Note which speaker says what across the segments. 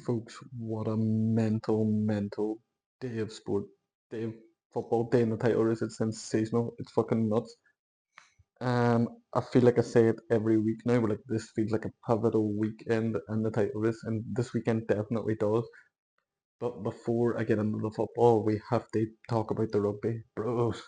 Speaker 1: Folks, what a mental day of sport, day of football, day in the title race. It's sensational. It's fucking nuts. I feel like I say it every week now, but like this feels like a pivotal weekend in the title race, and this weekend definitely does. But before I get into the football, we have to talk about the rugby, bros.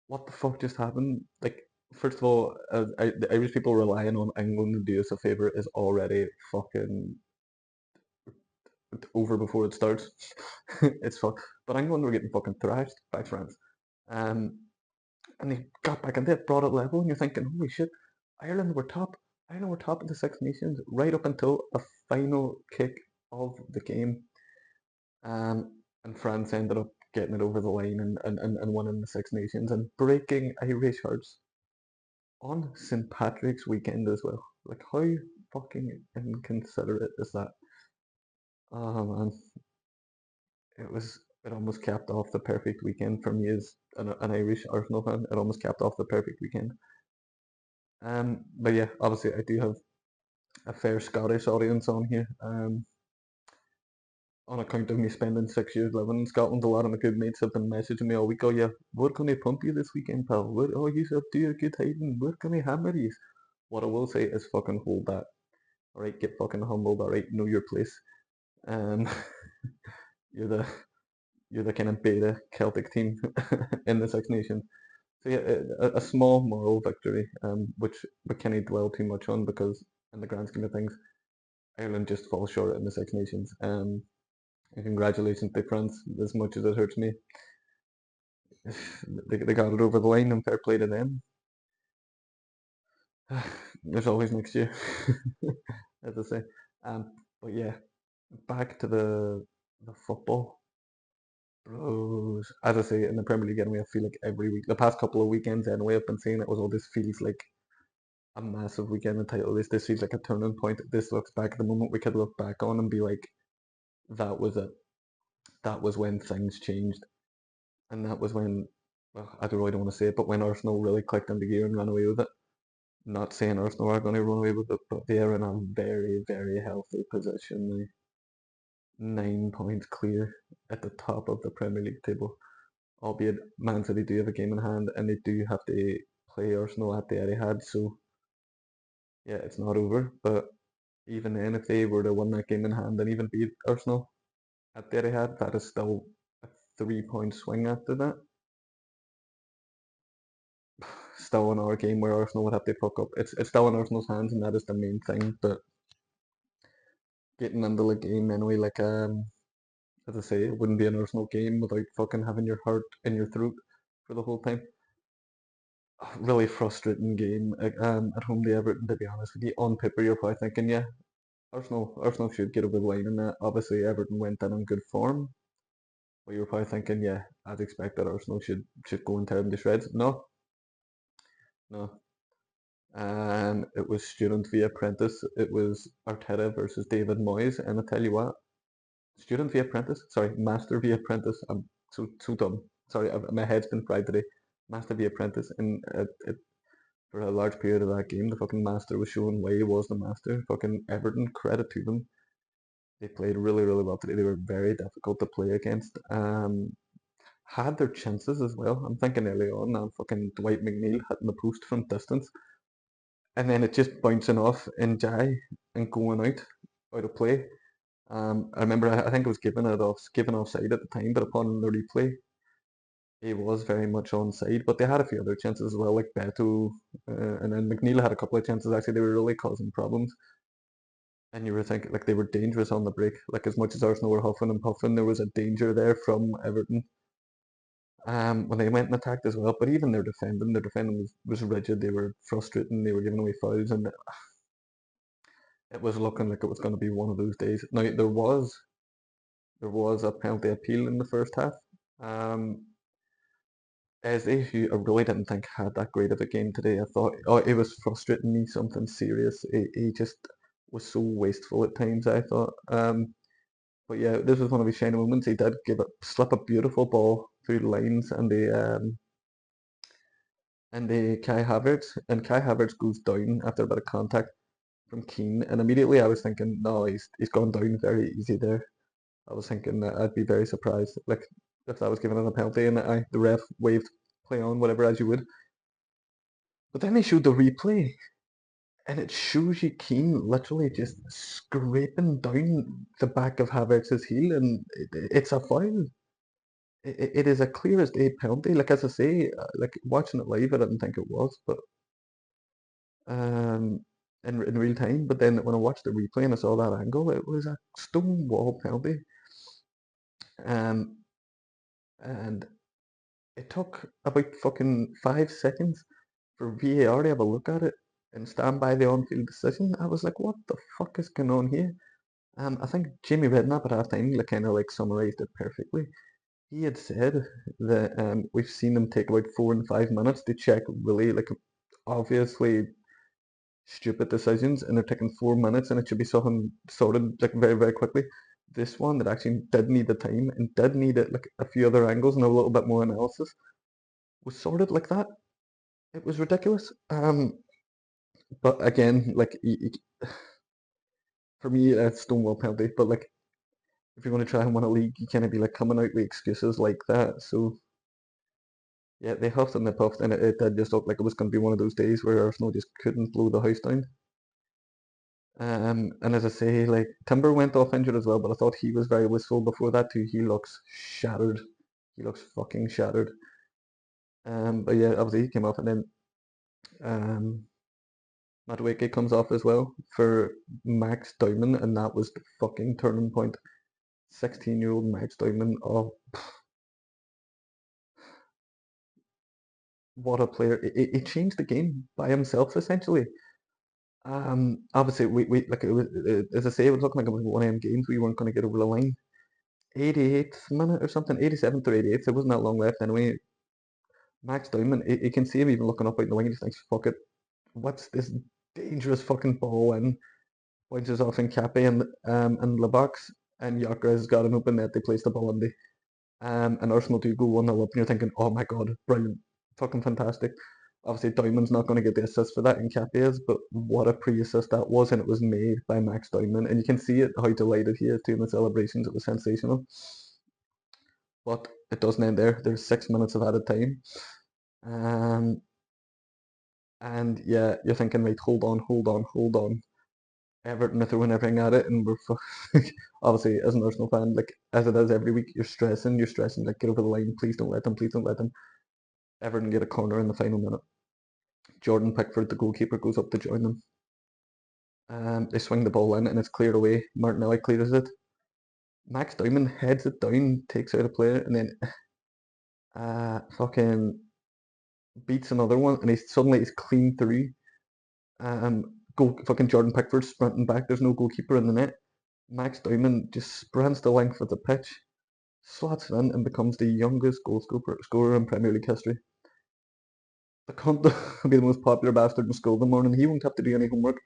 Speaker 1: What the fuck just happened? Like, first of all, the Irish people relying on England to do us a favour is already fucking over before it starts. It's fuck. But England were getting fucking thrashed by France. Um, and they got back into it, brought it level, and you're thinking, holy shit, Ireland were top. Ireland were top of the Six Nations right up until the final kick of the game. And France ended up getting it over the line and winning the Six Nations and breaking Irish hearts on St. Patrick's weekend as well. Like, how fucking inconsiderate is that? Oh man. It almost capped off the perfect weekend for me as an Irish Arsenal fan. It almost capped off the perfect weekend. But yeah, obviously I do have a fair Scottish audience on here. On account of me spending 6 years living in Scotland, a lot of my good mates have been messaging me all week. Oh yeah, we're gonna pump you this weekend, pal. Oh, you should do a good hiding. We're gonna hammer you. What I will say is fucking hold that. All right, get fucking humbled. All right, know your place. Um, you're the you're the kind of beta Celtic team in the Six Nations. So yeah, a small moral victory, which we can't dwell too much on because in the grand scheme of things, Ireland just falls short in the Six Nations. And congratulations to France, as much as it hurts me. They got it over the line and fair play to them. There's always next year, as I say. But yeah, back to the football. Bros, as I say, in the Premier League anyway, I feel like every week, the past couple of weekends anyway, I've been saying it was all this feels like a massive weekend in title race. This feels like a turning point. This looks back at the moment we could look back on and be like, that was it. That was when things changed. And that was when, well, I don't really don't want to say it, but when Arsenal really clicked into gear and ran away with it. Not saying Arsenal are going to run away with it, but they're in a very healthy position now. 9 points clear at the top of the Premier League table. Albeit Man City do have a game in hand and they do have to play Arsenal at the Etihad, so yeah, it's not over. But even then, if they were to win that game in hand and even beat Arsenal at the Etihad, that is still a 3 point swing after that. Still another game where Arsenal would have to fuck up. It's still in Arsenal's hands, and that is the main thing. But getting into the game anyway, like as I say, it wouldn't be an Arsenal game without fucking having your heart in your throat for the whole time. Really frustrating game at home to Everton, to be honest with you. On paper, you're probably thinking, yeah, Arsenal should get over the line in that. Obviously, Everton went in on good form, but you were probably thinking, yeah, as expected, Arsenal should go and tear them to shreds. No, no. And it was student v apprentice. It was Arteta versus David Moyes, and I tell you what, student v apprentice. Sorry, master v apprentice. I'm so dumb. Sorry, my head's been fried today. Master v apprentice, and for a large period of that game, the fucking master was showing why he was the master. Fucking Everton, credit to them. They played really well today. They were very difficult to play against. Had their chances as well. I'm thinking early on, fucking Dwight McNeil hitting the post from distance, and then it just bouncing off in Jai and going out of play. I remember I think it was given offside at the time, but upon the replay, he was very much onside. But they had a few other chances as well, like Beto, and then McNeil had a couple of chances. Actually, they were really causing problems. And you were thinking like they were dangerous on the break. Like as much as Arsenal were huffing and puffing, there was a danger there from Everton. When they went and attacked as well, but even their defending was rigid. They were frustrating. They were giving away fouls, and it was looking like it was going to be one of those days. Now there was a penalty appeal in the first half. Um, Eze, who I really didn't think had that great of a game today, I thought, oh, it was frustrating me something serious. He just was so wasteful at times, I thought. But yeah, this was one of his shining moments. He did slip a beautiful ball through the lines, and the Kai Havertz goes down after a bit of contact. from Keane, and immediately I was thinking, no, he's gone down very easy there. I was thinking that I'd be very surprised, like if that was given as a penalty and the ref waved play on, whatever as you would. But then they showed the replay, and it shows you Keane literally just scraping down the back of Havertz's heel, and it's a foul. It is a clear as day penalty. Like as I say, like watching it live, I didn't think it was, but um, in real time. But then when I watched the replay and I saw that angle, it was a stone wall penalty. Um, and it took about fucking 5 seconds for VAR to have a look at it and stand by the on-field decision. I was like, what the fuck is going on here? I think Jamie Redknapp at halftime like kind of like summarized it perfectly. He had said that we've seen them take about 4 and 5 minutes to check really like obviously stupid decisions, and they're taking 4 minutes, and it should be something sorted like very very quickly. This one that actually did need the time and did need it like a few other angles and a little bit more analysis was sorted like that. It was ridiculous. But again, like for me, it's Stonewall penalty. But like, if you're going to try and win a league, you can't be like coming out with excuses like that. So yeah, they huffed and they puffed, and it did just look like it was going to be one of those days where Arsenal just couldn't blow the house down. And as I say, like Timber went off injured as well, but I thought he was very wistful before that too. He looks shattered. He looks fucking shattered. But yeah, obviously he came off, and then um, Madueke comes off as well for Max Diamond, and that was the fucking turning point. 16-year-old Max Diamond. Oh, what a player! It changed the game by himself essentially. Obviously we like it was, as I say, it was looking like it was one of them games we weren't going to get over the line. 88th minute or something, 87th or 88th. There wasn't that long left anyway. Max Diamond, you can see him even looking up out the wing. He just thinks, "Fuck it, what's this dangerous fucking ball?" And points off in Cappe and Labox, and Yaka has got an open net. They place the ball in the and Arsenal do go 1-0 up, and you're thinking, oh my god, brilliant, fucking fantastic. Obviously, Diamond's not going to get the assist for that in is, but what a pre-assist that was, and it was made by Max Diamond, and you can see it how delighted he is too in the celebrations. It was sensational. But it doesn't end there. There's 6 minutes of added time, um, and yeah, you're thinking, right, hold on, hold on, hold on. Everton are throwing everything at it, and obviously as an Arsenal fan, like as it is every week, you're stressing, like get over the line, please don't let them. Everton get a corner in the final minute. Jordan Pickford, the goalkeeper, goes up to join them. They swing the ball in and it's cleared away. Martinelli clears it. Max Diamond heads it down, takes out a player, and then fucking beats another one, and he's clean through. Fucking Jordan Pickford sprinting back. There's no goalkeeper in the net. Max Diamond just sprints the length of the pitch, slots it in, and becomes the youngest goal scorer in Premier League history. The cunt will be the most popular bastard in school in the morning. He won't have to do any homework.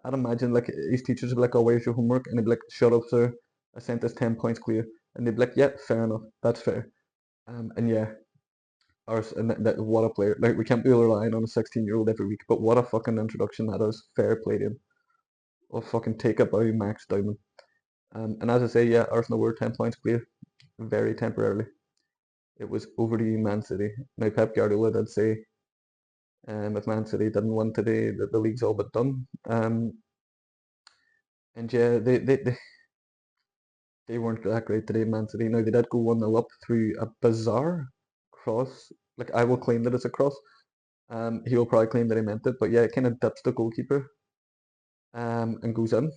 Speaker 1: I'd imagine like his teachers would be like, "Oh, where's your homework?" And he'd be like, "Shut up, sir. I sent this 10 points clear." And they'd be like, "Yeah, fair enough. That's fair." And yeah, what a player! Like we can't be relying on a 16-year-old every week, but what a fucking introduction that is. Fair play to him. I'll fucking take it by Max Diamond. And as I say, yeah, Arsenal were 10 points clear, very temporarily. It was over to Man City. Now Pep Guardiola did say, if Man City didn't win today, that the league's all but done. And yeah, they weren't that great today, Man City. Now they did go 1-0 up through a bizarre cross. Like I will claim that it's a cross. He will probably claim that he meant it, but yeah, it kind of dips the goalkeeper and goes in.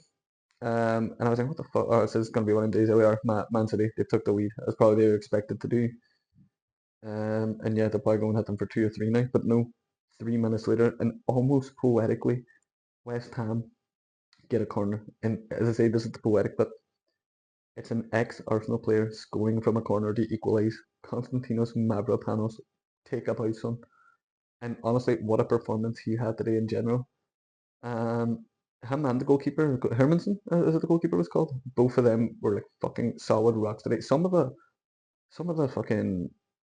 Speaker 1: And I was like, what the fuck? Oh, this is going to be one of the days. There we are, Man City. They took the lead. That's probably what they were expected to do. And yeah, they're probably going to hit them for 2 or 3 now. But no, 3 minutes later, and almost poetically, West Ham get a corner. And as I say, this is the poetic bit. It's an ex-Arsenal player scoring from a corner to equalise. Konstantinos Mavropanos, take up out son. And honestly, what a performance he had today in general. Um, him and the goalkeeper, Hermansen, is it the goalkeeper was called? Both of them were like fucking solid rocks today. Some of the fucking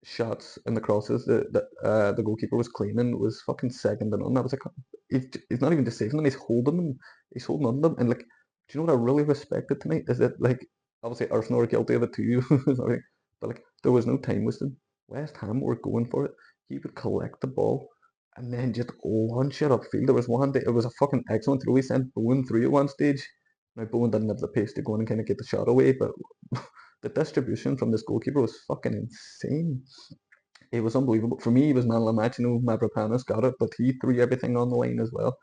Speaker 1: shots and the crosses the goalkeeper was claiming was fucking second to none. I was like, he's not even just saving them, he's holding them. He's holding on to them. And like, do you know what I really respected tonight is that like obviously Arsenal are guilty of it too, sorry, but like there was no time wasted. West Ham were going for it. He would collect the ball and then just launch it upfield. There was one day it was a fucking excellent throw. He sent Bowen through at one stage. Now Bowen didn't have the pace to go in and kind of get the shot away, but the distribution from this goalkeeper was fucking insane. It was unbelievable. For me, he was man of the match. You know, Mavropanos got it, but he threw everything on the line as well.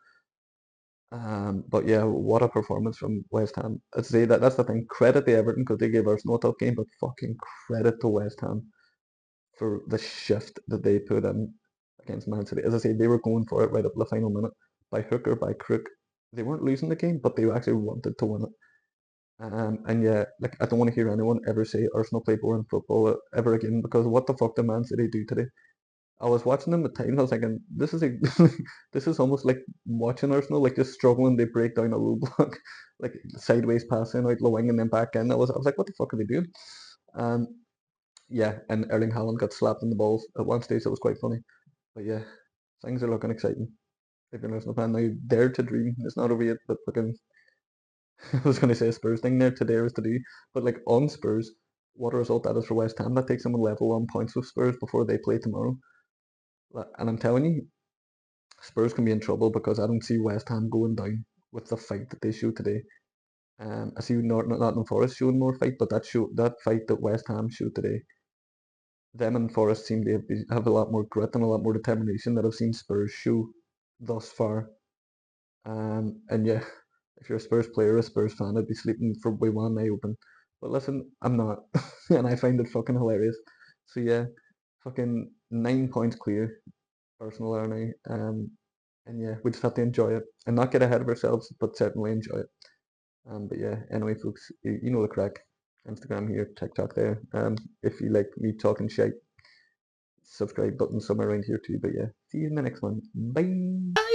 Speaker 1: But yeah, what a performance from West Ham. I'd say that's the thing. Credit to Everton because they gave Arsenal a tough game, but fucking credit to West Ham for the shift that they put in against Man City. As I say, they were going for it right up to the final minute. By hook or by crook, they weren't losing the game, but they actually wanted to win it. And yeah, like I don't want to hear anyone ever say Arsenal play boring football ever again because what the fuck did Man City do today? I was watching them at times. I was thinking, this is this is almost like watching Arsenal, like just struggling. They break down a low block, like sideways passing out the wing and then back in. I was like, what the fuck are they doing? Um, yeah, and Erling Haaland got slapped in the balls at one stage. That was quite funny. But yeah, things are looking exciting. If you're an Arsenal fan now, dare to dream. It's not over yet, but looking. I was going to say a Spurs thing there. To dare is to do. But like on Spurs, what a result that is for West Ham. That takes them a level on points with Spurs before they play tomorrow. And I'm telling you, Spurs can be in trouble because I don't see West Ham going down with the fight that they showed today. I see Nottingham Forest showing more fight, but that fight that West Ham showed today, them and Forest seem to have a lot more grit and a lot more determination that I've seen Spurs show thus far. And yeah, if you're a Spurs player, a Spurs fan, I'd be sleeping for way one eye open. But listen, I'm not, and I find it fucking hilarious. So yeah, fucking 9 points clear, Arsenal are now. And yeah, we just have to enjoy it and not get ahead of ourselves, but certainly enjoy it. But yeah, anyway, folks, you know the crack. Instagram here, TikTok there. If you like me talking shit, subscribe button somewhere around here too. But yeah, see you in the next one. Bye.